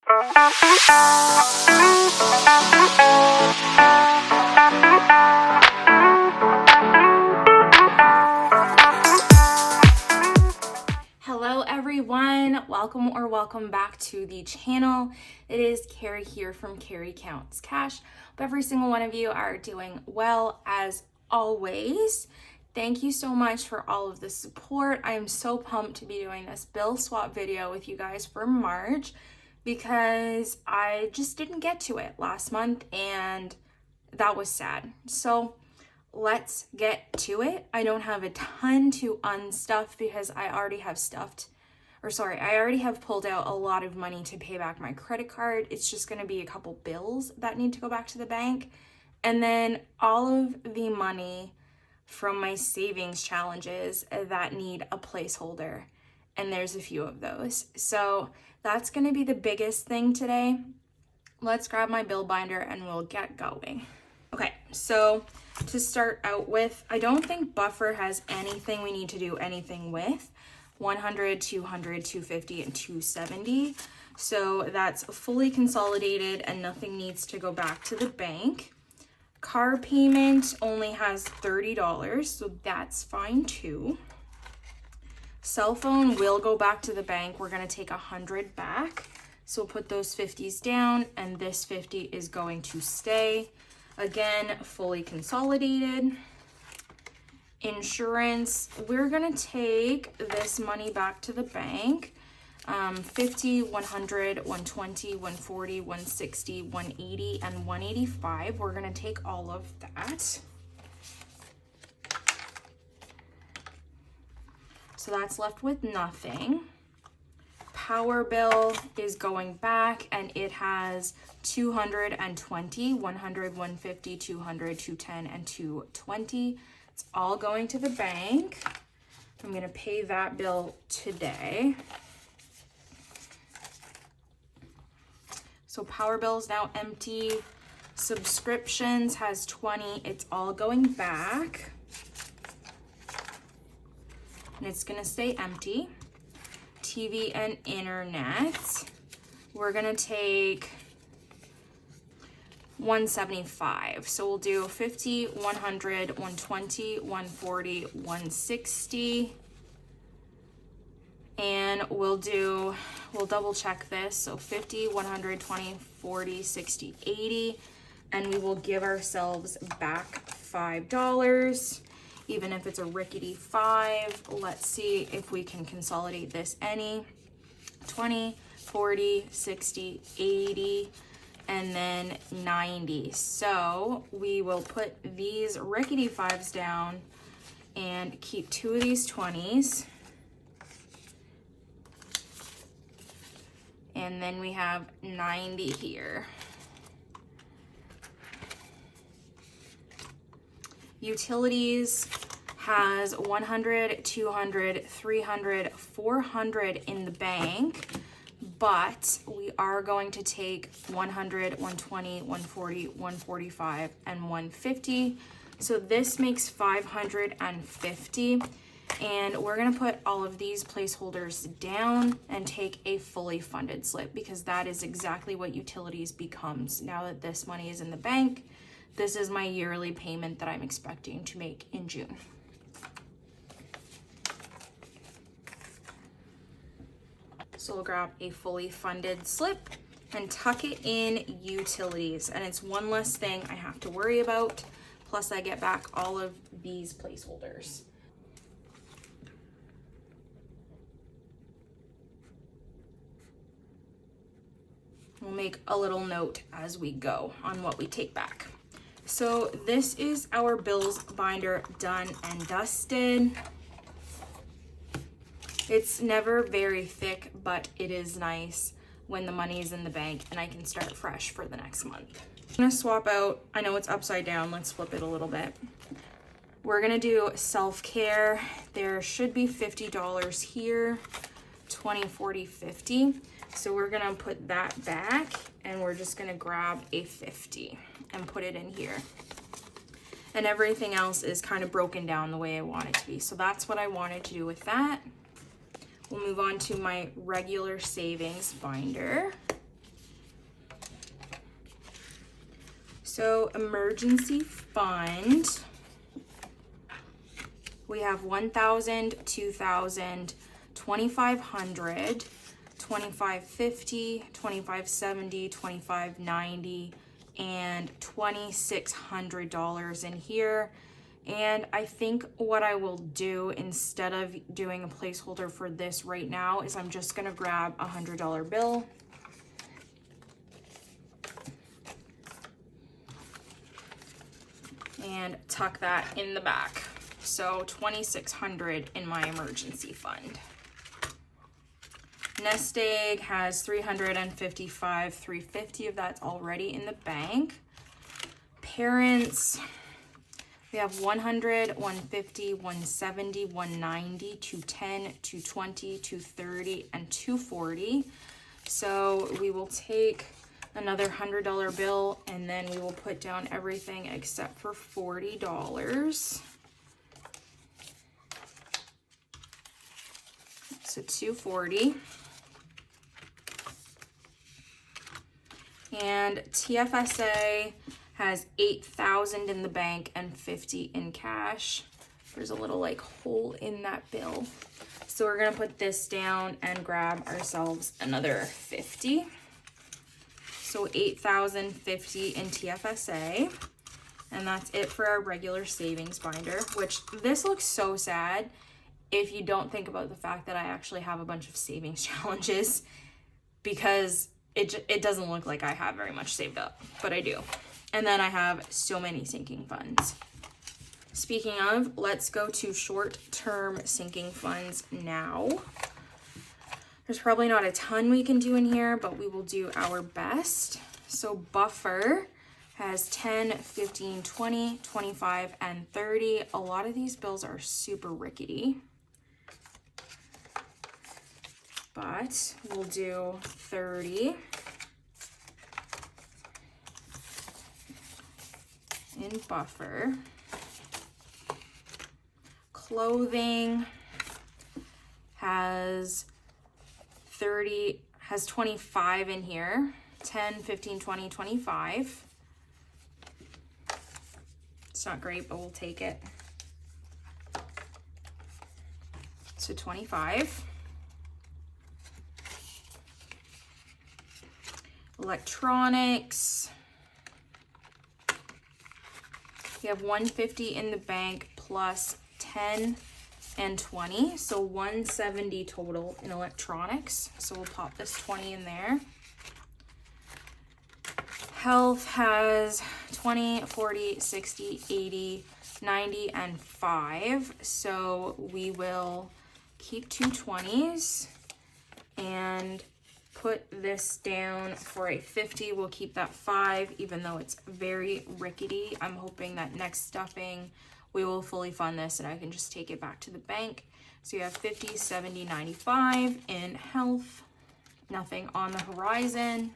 Hello everyone, welcome back to the channel. It is Carrie here from Carrie Counts Cash. Hope every single one of you are doing well as always. Thank you so much for all of the support. I am so pumped to be doing this bill swap video with you guys for March because I just didn't get to it last month and that was sad. So let's get to it. I don't have a ton to unstuff because I already have pulled out a lot of money to pay back my credit card. It's just going to be a couple bills that need to go back to the bank. And then all of the money from my savings challenges that need a placeholder. And there's a few of those. So that's going to be the biggest thing today. Let's grab my bill binder and we'll get going. Okay, so to start out with, I don't think buffer has anything we need to do anything with. 100, 200, 250, and 270. So that's fully consolidated and nothing needs to go back to the bank. Car payment only has $30, so that's fine too. Cell phone will go back to the bank. We're gonna take 100 back. So we'll put those 50s down and this 50 is going to stay. Again, fully consolidated. Insurance, we're gonna take this money back to the bank. 50, 100, 120, 140, 160, 180, and 185. We're gonna take all of that. So that's left with nothing. Power bill is going back and it has 220, 100, 150, 200, 210, and 220. It's all going to the bank. I'm gonna pay that bill today. So power bill is now empty. Subscriptions has 20, it's all going back. And it's gonna stay empty. TV and internet, we're gonna take 175. So we'll do 50, 100, 120, 140, 160. And we'll double check this. So 50, 100, 20, 40, 60, 80. And we will give ourselves back $5. Even if it's a rickety 5, let's see if we can consolidate this any. 20, 40, 60, 80, and then 90. So we will put these rickety 5s down and keep 2 of these 20s. And then we have 90 here. Utilities has 100, 200, 300, 400 in the bank, but we are going to take 100, 120, 140, 145, and 150. So this makes 550. And we're gonna put all of these placeholders down and take a fully funded slip because that is exactly what utilities becomes. Now that this money is in the bank, this is my yearly payment that I'm expecting to make in June. So we'll grab a fully funded slip and tuck it in utilities. And it's one less thing I have to worry about. Plus I get back all of these placeholders. We'll make a little note as we go on what we take back. So this is our bills binder done and dusted. It's never very thick, but it is nice when the money is in the bank and I can start fresh for the next month. I'm gonna swap out, I know it's upside down, let's flip it a little bit. We're gonna do self-care. There should be $50 here, 20, 40, 50. So we're gonna put that back and we're just gonna grab a 50 and put it in here. And everything else is kind of broken down the way I want it to be. So that's what I wanted to do with that. We'll move on to my regular savings binder. So emergency fund, we have $1,000, $2,000, $2,500, $2,550, $2,570, $2,590, and $2,600 in here. And I think what I will do instead of doing a placeholder for this right now is I'm just gonna grab a $100 bill. And tuck that in the back. So $2,600 in my emergency fund. Nest egg has $355, $350 of that's already in the bank. Parents, we have $100, $150, $170, $190, $210, $220, $230, and $240. So we will take another $100 bill and then we will put down everything except for $40. So $240. And TFSA has $8,000 in the bank and $50 in cash. There's a little like hole in that bill. So we're gonna put this down and grab ourselves another $50. So $8,050 in TFSA. And that's it for our regular savings binder, which this looks so sad if you don't think about the fact that I actually have a bunch of savings challenges, because it doesn't look like I have very much saved up, but I do. And then I have so many sinking funds. Speaking of, let's go to short-term sinking funds now. There's probably not a ton we can do in here, but we will do our best. So buffer has 10, 15, 20, 25, and 30. A lot of these bills are super rickety, but we'll do 30 in buffer. Clothing has 25 in here. 10, 15, 20, 25. It's not great, but we'll take it. So 25. Electronics. We have 150 in the bank plus 10 and 20, so 170 total in electronics. So we'll pop this 20 in there. Health has 20, 40, 60, 80, 90, and 5. So we will keep 2 20s and put this down for a 50. We'll keep that 5, even though it's very rickety. I'm hoping that next stuffing we will fully fund this and I can just take it back to the bank. So you have 50, 70, 95 in health. Nothing on the horizon.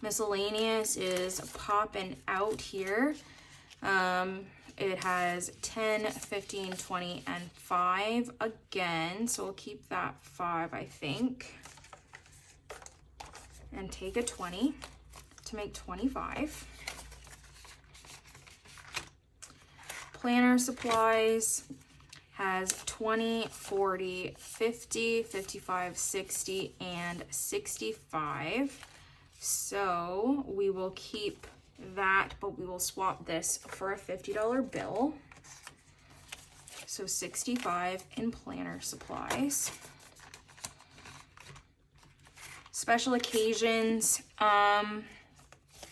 Miscellaneous is popping out here. It has 10, 15, 20, and 5 again. So we'll keep that 5, I think. And take a 20 to make 25. Planner supplies has 20, 40, 50, 55, 60, and 65. So we will keep that, but we will swap this for a $50 bill. So 65 in planner supplies. Special occasions,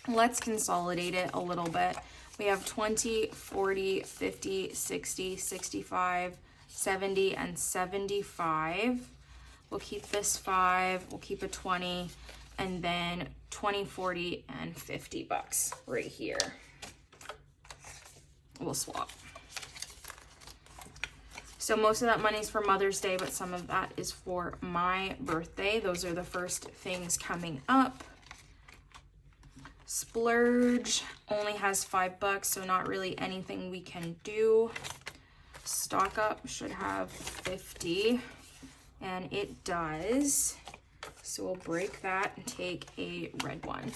let's consolidate it a little bit. We have 20, 40, 50, 60, 65, 70, and 75. We'll keep this 5, we'll keep a 20, and then 20, 40, and 50 bucks right here. We'll swap. So most of that money is for Mother's Day, but some of that is for my birthday. Those are the first things coming up. Splurge only has $5, so not really anything we can do. Stock up should have 50, and it does. So we'll break that and take a red one.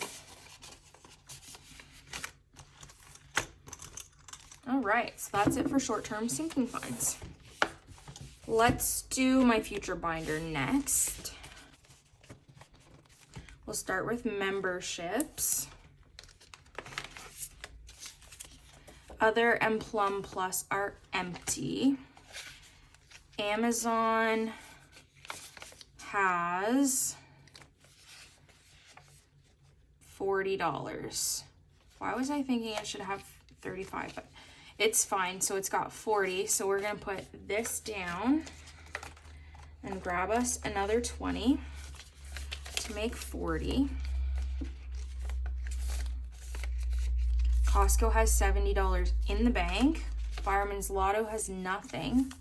All right, so that's it for short-term sinking funds. Let's do my future binder next. We'll start with memberships. Other and Plum Plus are empty. Amazon has $40. Why was I thinking it should have 35? But it's fine. So it's got 40. So we're going to put this down and grab us another 20 to make 40. Costco has $70 in the bank. Fireman's Lotto has nothing.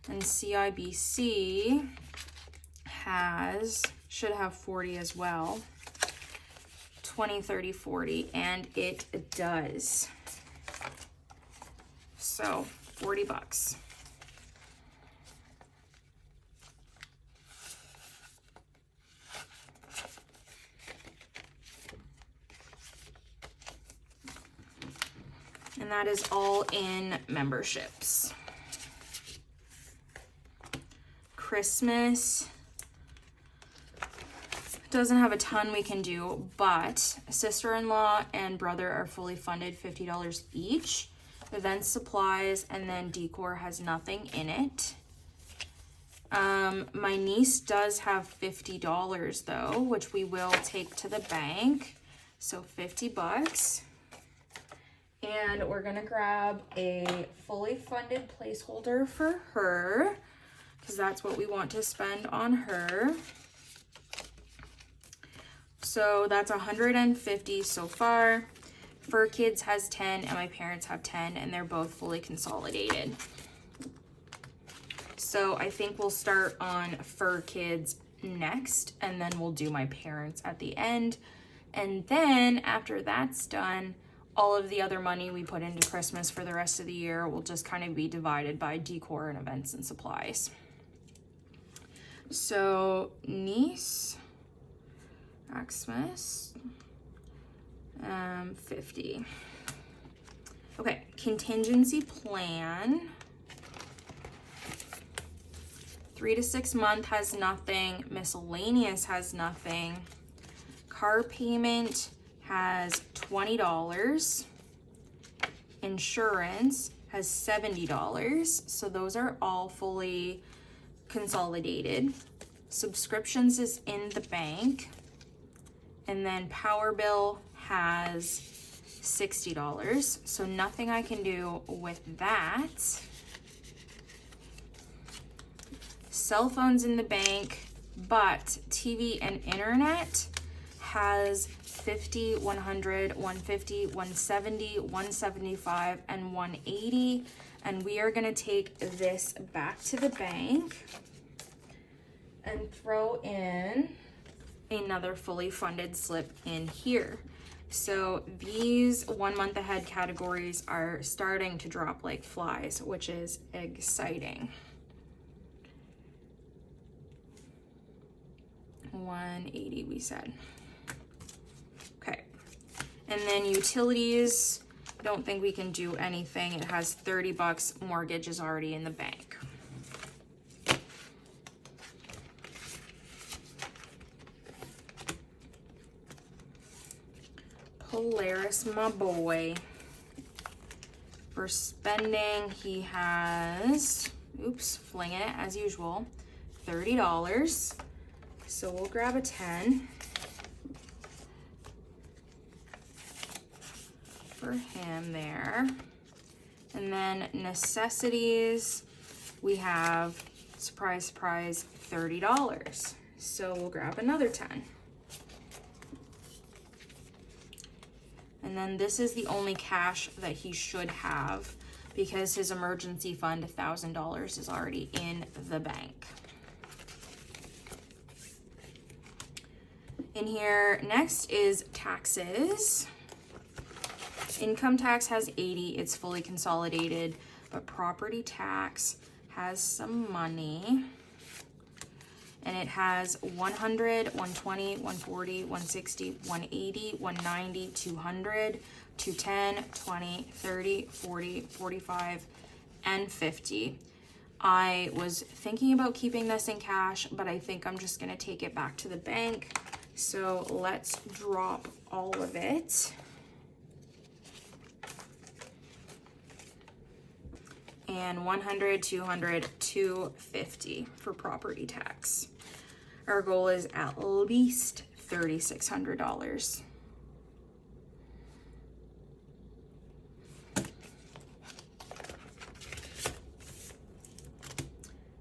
And CIBC should have 40 as well. 20, 30, 40, and it does. So $40. And that is all in memberships. Christmas doesn't have a ton we can do, but sister-in-law and brother are fully funded, $50 each. Event supplies and then decor has nothing in it. My niece does have $50 though, which we will take to the bank. So $50. And we're gonna grab a fully funded placeholder for her, because that's what we want to spend on her. So that's 150 so far. Fur Kids has 10 and my parents have 10, and they're both fully consolidated. So I think we'll start on Fur Kids next, and then we'll do my parents at the end. And then after that's done, all of the other money we put into Christmas for the rest of the year will just kind of be divided by decor and events and supplies. So niece, Xmas, 50. Okay, contingency plan. 3 to 6 month has nothing. Miscellaneous has nothing. Car payment has $20. Insurance has $70. So those are all fully consolidated. Subscriptions is in the bank. And then power bill has $60. So nothing I can do with that. Cell phones in the bank, but TV and internet has 50, 100, 150, 170, 175, and 180. And we are gonna take this back to the bank and throw in another fully funded slip in here. So these 1 month ahead categories are starting to drop like flies, which is exciting. 180 we said. Okay, and then utilities, I don't think we can do anything. It has $30. Mortgage is already in the bank. Polaris, my boy. For spending, he has, oops, flinging it as usual, $30. So we'll grab a 10 for him there. And then necessities, we have, surprise, surprise, $30. So we'll grab another 10. And then this is the only cash that he should have because his emergency fund, $1,000, is already in the bank. In here, next is taxes. Income tax has 80, it's fully consolidated, but property tax has some money. and it has 100, 120, 140, 160, 180, 190, 200, 210, 20, 30, 40, 45, and 50. I was thinking about keeping this in cash, but I think I'm just gonna take it back to the bank. So let's drop all of it. And 100, 200, 250 for property tax. Our goal is at least $3,600.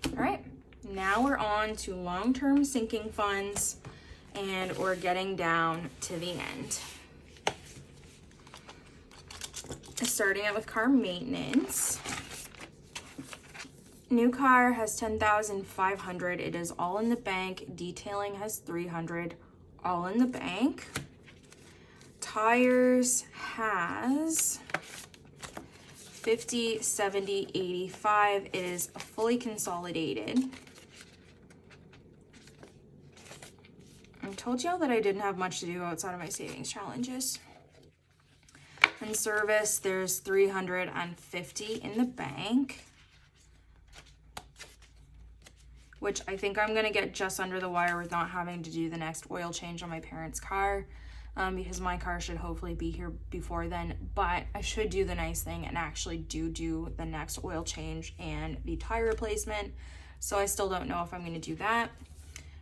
All right, now we're on to long-term sinking funds, and we're getting down to the end. Starting out with car maintenance. New car has $10,500. It is all in the bank. Detailing has $300, all in the bank. Tires has 50, 70, 85. It is fully consolidated. I told y'all that I didn't have much to do outside of my savings challenges. In service, there's 350 in the bank, which I think I'm gonna get just under the wire with not having to do the next oil change on my parents' car, because my car should hopefully be here before then, but I should do the nice thing and actually do the next oil change and the tire replacement. So I still don't know if I'm gonna do that.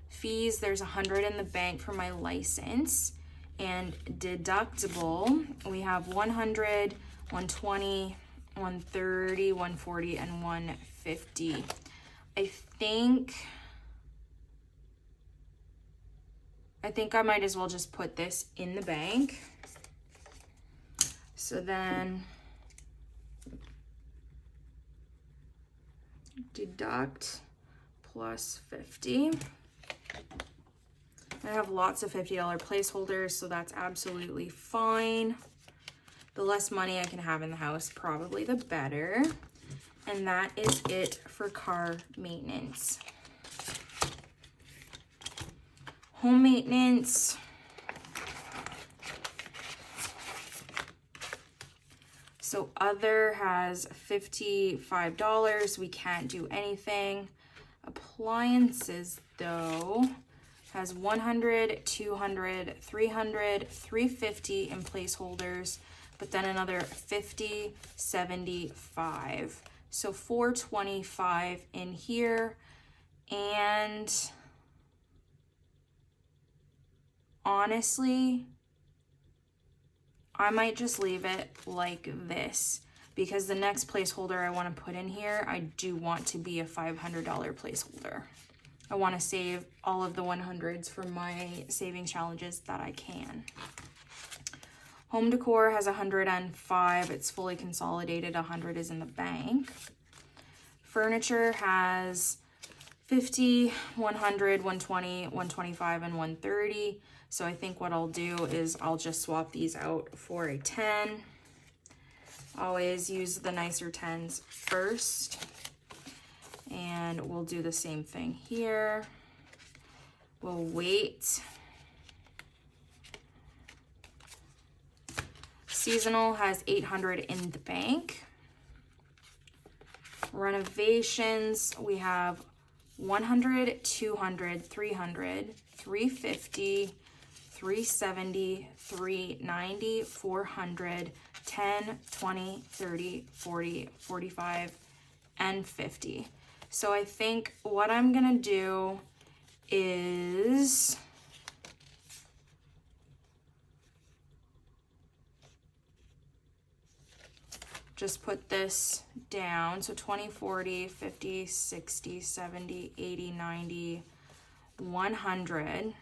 Fees, there's 100 in the bank for my license. And deductible, we have 100, 120, 130, 140, and 150. I think I might as well just put this in the bank. So then deduct plus 50. I have lots of $50 placeholders, so that's absolutely fine. The less money I can have in the house, probably the better. And that is it for car maintenance. Home maintenance. So other has $55. We can't do anything. Appliances, though, has 100, 200, 300, 350 in placeholders, but then another 50, 75. So 425 in here. And honestly, I might just leave it like this, because the next placeholder I want to put in here, I do want to be a $500 placeholder. I want to save all of the 100s for my savings challenges that I can. Home decor has 105. It's fully consolidated. 100 is in the bank. Furniture has 50, 100, 120, 125, and 130. So I think what I'll do is I'll just swap these out for a 10. Always use the nicer 10s first. And we'll do the same thing here. We'll wait. Seasonal has 800 in the bank. Renovations, we have 100, 200, 300, 350, 370, 390, 400, 10, 20, 30, 40, 45, and 50. So I think what I'm gonna do is just put this down. So 20, 40, 50, 60, 70, 80, 90, 100.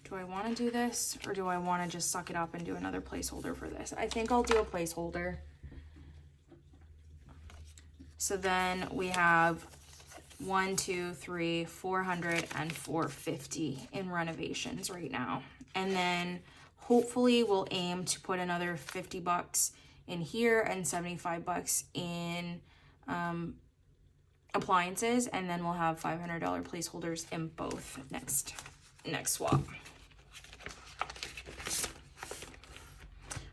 Do I want to do this, or do I want to just suck it up and do another placeholder for this? I think I'll do a placeholder. So then we have 1, 2, 3, 400 and 450 in renovations right now. And then hopefully we'll aim to put another $50 in here and 75 bucks in appliances, and then we'll have $500 placeholders in both next swap.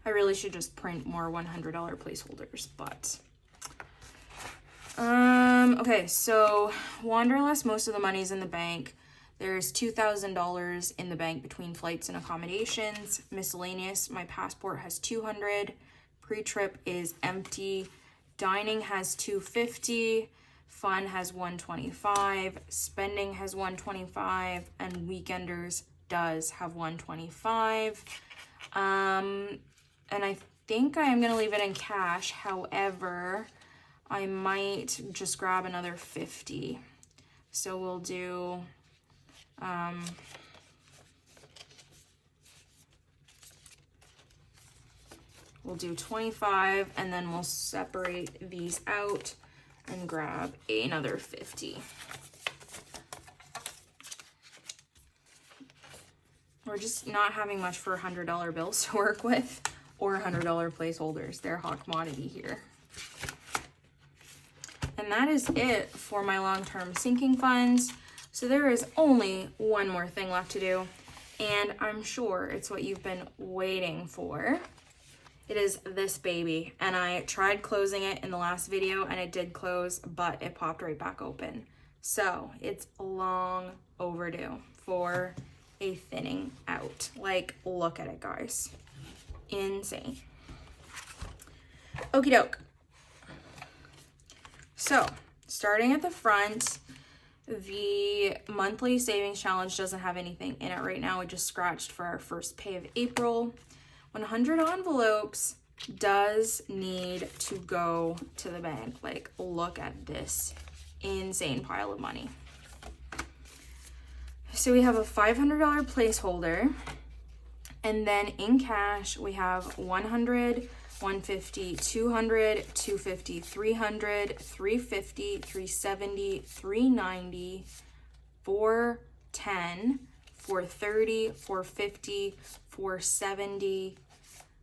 I really should just print more $100 placeholders, but okay, so Wanderlust, most of the money's in the bank. There's $2,000 in the bank between flights and accommodations. Miscellaneous, my passport has $200. Pre-trip is empty. Dining has $250. Fun has $125. Spending has $125. And Weekenders does have $125. And I think I am going to leave it in cash. However, I might just grab another 50. So we'll do we'll do 25, and then we'll separate these out and grab another 50. We're just not having much for $100 bills to work with, or $100 placeholders. They're hot commodity here. And that is it for my long-term sinking funds. So there is only one more thing left to do, and I'm sure it's what you've been waiting for. It is this baby, and I tried closing it in the last video, and it did close, but it popped right back open. So it's long overdue for a thinning out. Like, look at it, guys. Insane. Okie doke. So, starting at the front, the monthly savings challenge doesn't have anything in it right now. We just scratched for our first pay of April. 100 envelopes does need to go to the bank. Like, look at this insane pile of money. So we have a $500 placeholder, and then in cash we have 100, 150, 200, 250, 300, 350, 370, 390, 410, 430, 450, 470,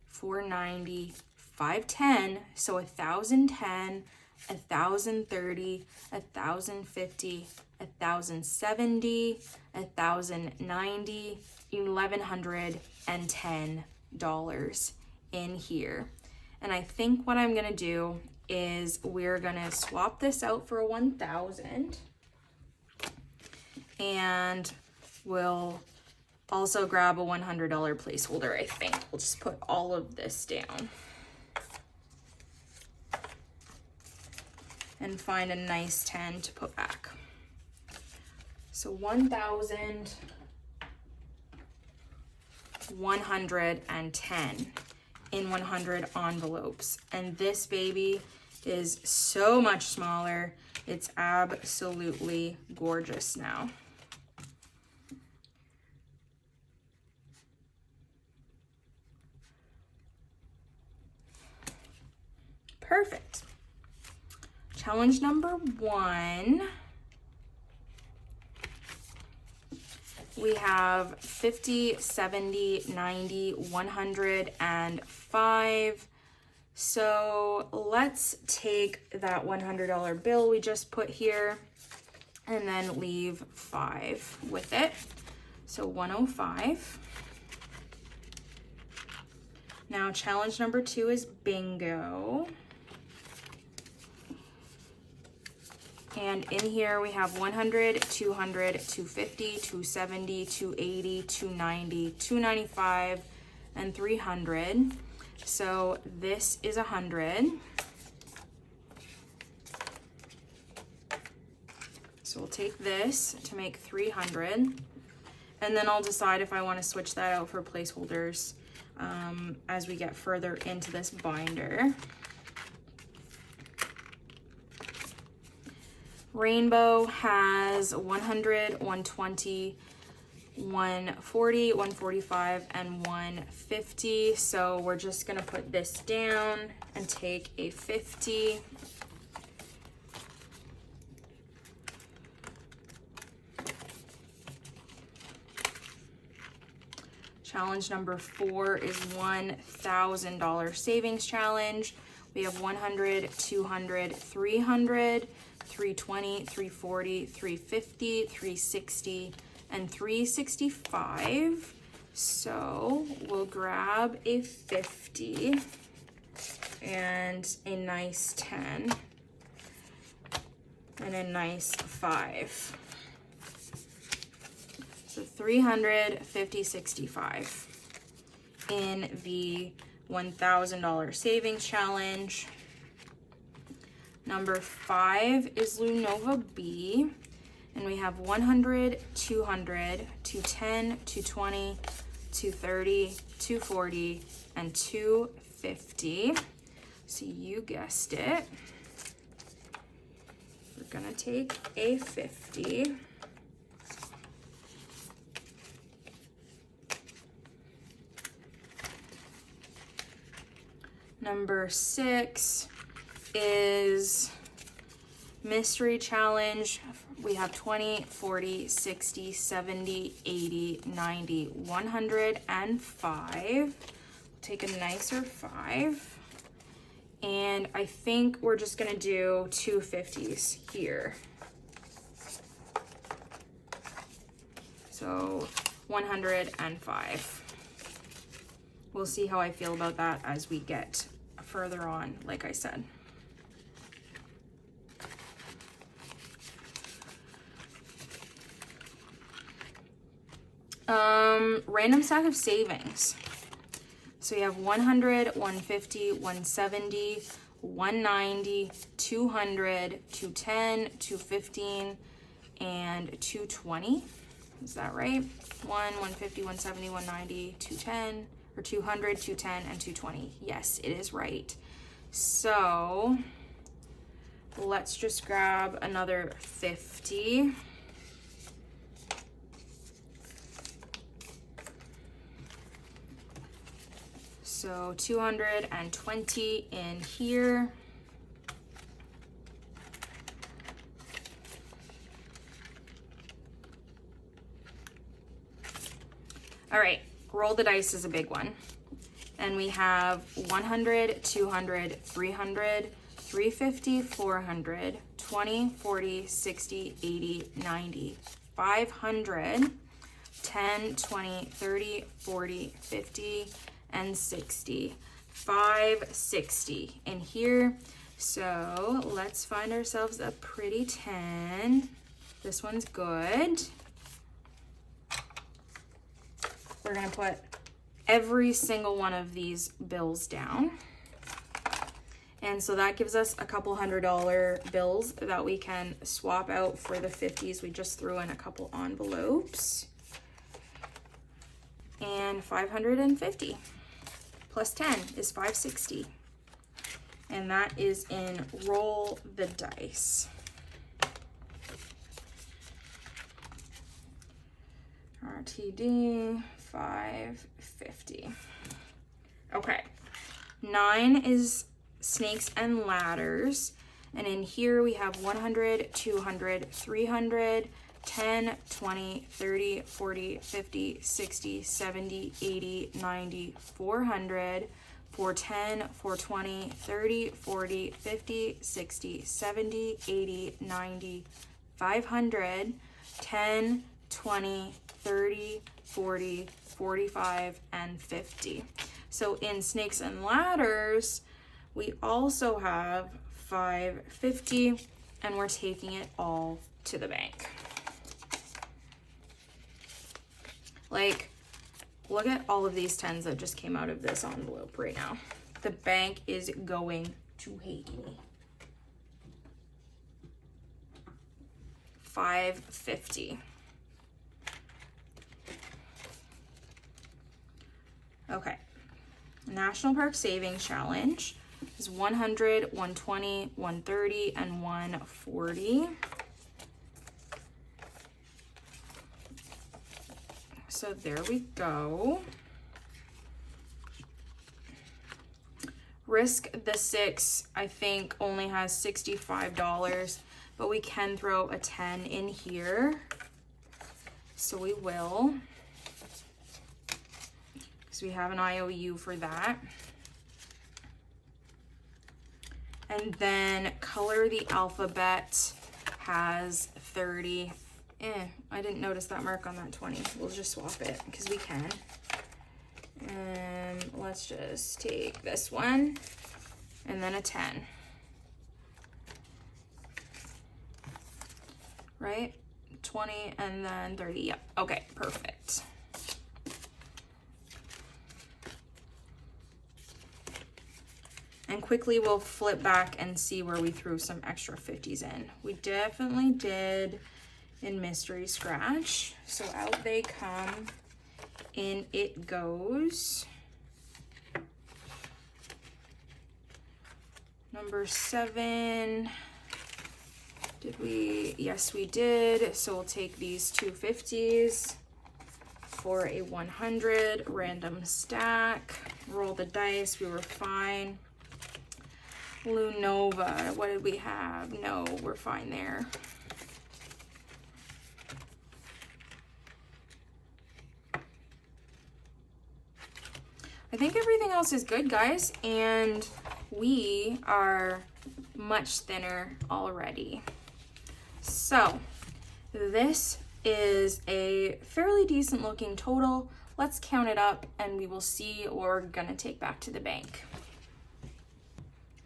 490, 510, so 1,010, 1,030, 1,050, 1,070, 1,090, $1,110 in here. And I think what I'm gonna do is we're gonna swap this out for a 1,000, and we'll also grab a $100 placeholder. I think we'll just put all of this down and find a nice 10 to put back. So 1,110 in 100 envelopes. And this baby is so much smaller. It's absolutely gorgeous now. Perfect. Challenge number 1. We have 50, 70, 90, 100, and 5. So let's take that $100 bill we just put here and then leave 5 with it. So 105. Now challenge number 2 is bingo. And in here we have 100, 200, 250, 270, 280, 290, 295, and 300. So this is 100. So we'll take this to make 300. And then I'll decide if I want to switch that out for placeholders as we get further into this binder. Rainbow has 100, 120, 140, 145, and 150. So we're just gonna put this down and take a 50. Challenge number 4 is $1,000 savings challenge. We have 100, 200, 300, 320, 340, 350, 360, and 365. So we'll grab a 50 and a nice 10 and a nice 5. So 300, 50, 65 in the $1,000 savings challenge. Number 5 is Lunova B, and we have 100, 200, 210, 220, 230, 240, and 250. So you guessed it. We're gonna take a 50. Number 6 is mystery challenge. We have 20, 40, 60, 70, 80, 90, 105. Take a nicer 5. And I think we're just gonna do 2 50s here. So 105. We'll see how I feel about that as we get further on, like I said. Random stack of savings. So you have 100, 150, 170, 190, 200, 210, 215, and 220. Is that right? 150, 170, 190, 210, or 200, 210, and 220. Yes, it is right. So let's just grab another 50. So 220 in here. All right, roll the dice is a big one. And we have 100, 200, 300, 350, 400, 20, 40, 60, 80, 90, 500, 10, 20, 30, 40, 50, and 60. 560 in here. So let's find ourselves a pretty 10. This one's good. We're gonna put every single one of these bills down. And so that gives us a couple $100 bills that we can swap out for the 50s. We just threw in a couple envelopes. And 550 plus 10 is 560. And that is in roll the dice. RTD 550. Okay, 9 is snakes and ladders, and in here we have 100, 200, 300, 10, 20, 30, 40, 50, 60, 70, 80, 90, 400, 410, 420, 30, 40, 50, 60, 70, 80, 90, 500, 10, 20, 30, 40, 45, and 50. So in snakes and ladders, we also have 550, and we're taking it all to the bank. Like, look at all of these 10s that just came out of this envelope right now. The bank is going to hate me. 550. Okay. National Park Savings Challenge is 100, 120, 130, and 140. So there we go. Risk the 6, I think, only has $65, but we can throw a 10 in here. So we will. because we have an IOU for that. And then color the alphabet has 30. I didn't notice that mark on that 20. We'll just swap it because we can. Let's just take this one and then a 10. Right? 20 and then 30. Yep. Okay, perfect. And quickly we'll flip back and see where we threw some extra 50s in. We definitely did in Mystery Scratch. So out they come. In it goes. Number 7. Did we? Yes, we did. So we'll take these two 50s for a 100 random stack. Roll the dice. We were fine. Lunova, what did we have? No, we're fine there. I think everything else is good, guys, and we are much thinner already. So this is a fairly decent looking total. Let's count it up and we will see what we're gonna take back to the bank.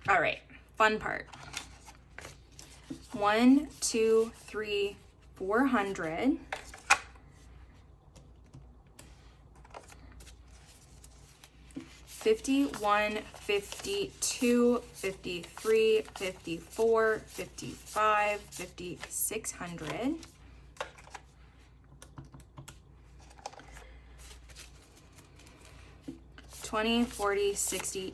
All right, fun part. 1, 2, 3, 400. $51, $52, $53, $54, $55, $5600. $20, $40, $60,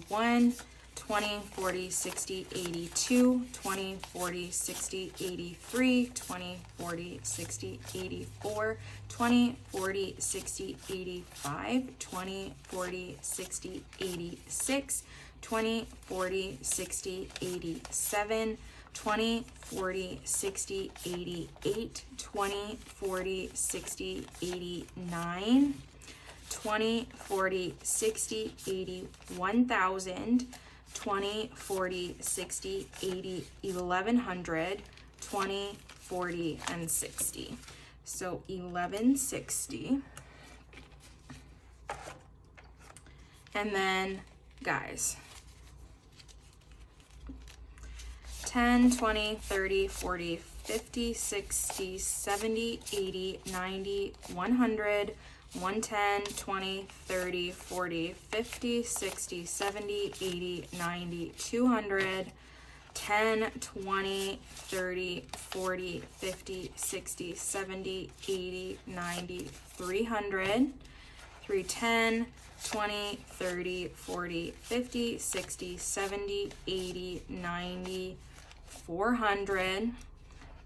$81. 20, 40, 60, 82, 20, 40, 60, 83, 20, 40, 60, 84, 20, 40, 60, 85, 20, 40, 60, 86, 20, 40, 60, 87, 20, 40, 60, 88, 20, 40, 60, 89, 20, 40, 60, 80, 1,000, 20, 40, 60, 80, 1100, 20, 40, and 60. So 1160. And then, guys, 10, 20, 30, 40, 50, 60, 70, 80, 90, 100, 110, 20, 30, 40, 50, 60, 70, 80, 90, 200, 10, 20, 30, 40, 50, 60, 70, 80, 90, 300, 310, 20, 30, 40, 50, 60, 70, 80, 90, 400,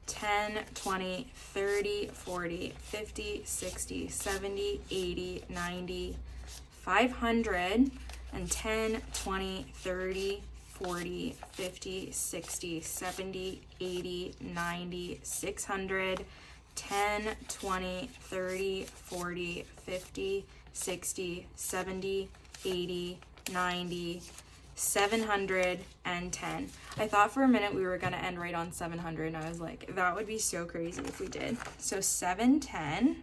10, 20, 30, 40, 50, 60, 70, 80, 90, 500, and 10, 20, 30, 40, 50, 60, 70, 80, 90, 600, 10, 20, 30, 40, 50, 60, 70, 80, 90, 710. I thought for a minute we were gonna end right on 700 and I was like, that would be so crazy if we did. So 710.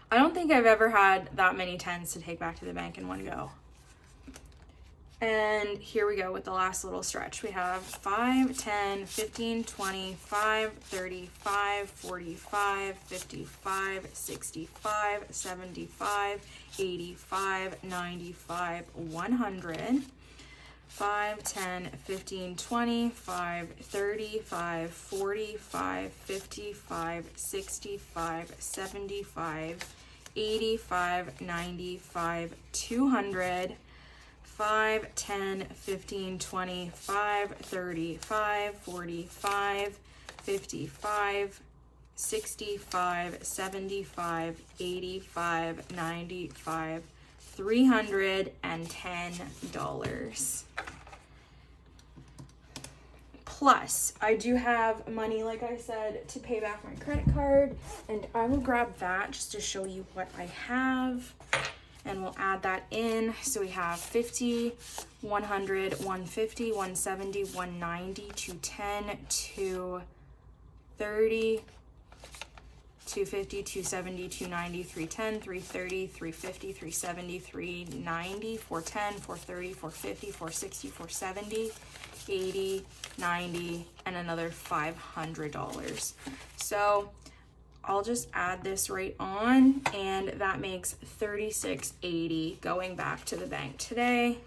I don't think I've ever had that many 10s to take back to the bank in one go. And here we go with the last little stretch. We have 5, 10, 15, 20, 5, 35, 45, 55, 65, 75, 85, 95, 100, 5, 10, 15, 20, 5, 35, 45, 55, 65, 75, 85, 95, 200, 5, 10, 15, 20, 5, 35, 45, 55, 65, 75, 85, 95, $310. Plus, I do have money, like I said, to pay back my credit card, and I will grab that just to show you what I have. and we'll add that in. So we have 50, 100, 150, 170, 190, 210, 230, 250, 270, 290, 310, 330, 350, 370, 390, 410, 430, 450, 460, 470, 80, 90, and another $500. So I'll just add this right on, and that makes $36.80 going back to the bank today.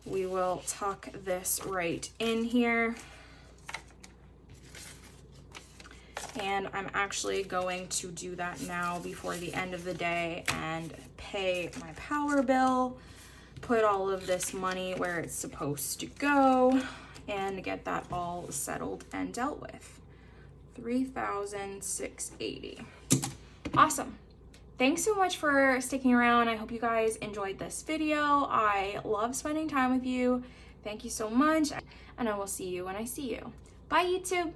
We will tuck this right in here. And I'm actually going to do that now before the end of the day and pay my power bill, put all of this money where it's supposed to go, and get that all settled and dealt with. $3,680. Awesome. Thanks so much for sticking around. I hope you guys enjoyed this video. I love spending time with you. Thank you so much, and I will see you when I see you. Bye, YouTube.